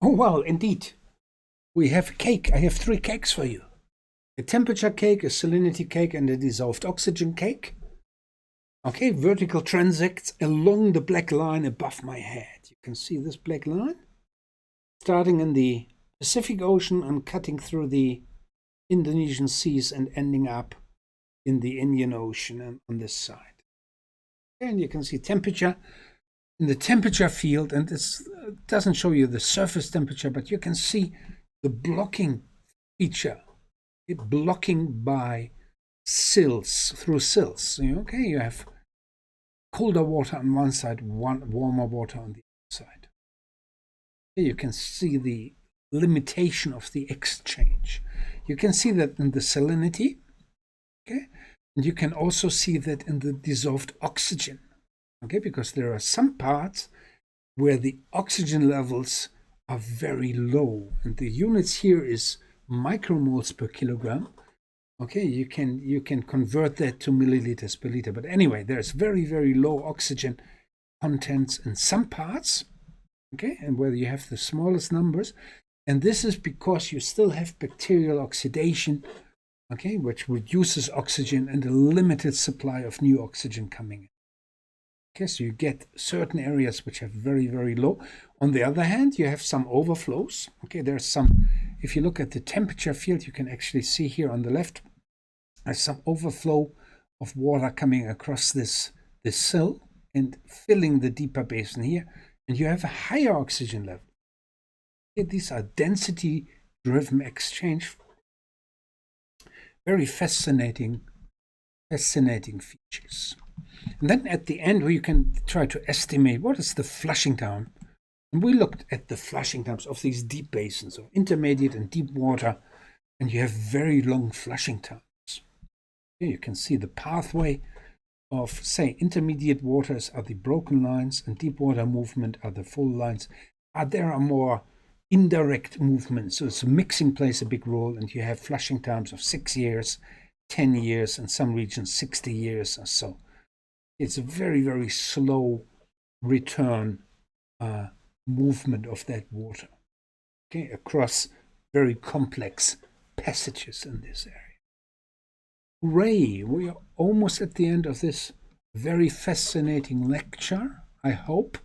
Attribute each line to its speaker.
Speaker 1: Oh, well, indeed. We have a cake. I have three cakes for you. A temperature cake, a salinity cake, and a dissolved oxygen cake. Okay, vertical transects along the black line above my head. You can see this black line starting in the Pacific Ocean and cutting through the Indonesian seas and ending up in the Indian Ocean and on this side. And you can see temperature in the temperature field, and this doesn't show you the surface temperature, but you can see the blocking feature, blocking by sills, through sills. Okay, you have colder water on one side, warmer water on the other side. Here you can see the limitation of the exchange. You can see that in the salinity, okay, and you can also see that in the dissolved oxygen, okay, because there are some parts where the oxygen levels are very low, and the units here is micromoles per kilogram. Okay, you can convert that to milliliters per liter. But anyway, there's very, very low oxygen contents in some parts, okay, and where you have the smallest numbers. And this is because you still have bacterial oxidation, okay, which reduces oxygen and a limited supply of new oxygen coming in. Okay, so you get certain areas which have very, very low. On the other hand, you have some overflows. Okay, there's some, if you look at the temperature field, you can actually see here on the left, there's some overflow of water coming across this sill and filling the deeper basin here, and you have a higher oxygen level. Okay, these are density-driven exchange. Very fascinating features. And then at the end, we can try to estimate what is the flushing time. And we looked at the flushing times of these deep basins, of intermediate and deep water, and you have very long flushing times. Here you can see the pathway of, say, intermediate waters are the broken lines, and deep water movement are the full lines. There are more indirect movements, so it's mixing plays a big role, and you have flushing times of 6 years, 10 years, in some regions 60 years or so. It's a very, very slow return movement of that water, okay, across very complex passages in this area. Hooray! We are almost at the end of this very fascinating lecture, I hope.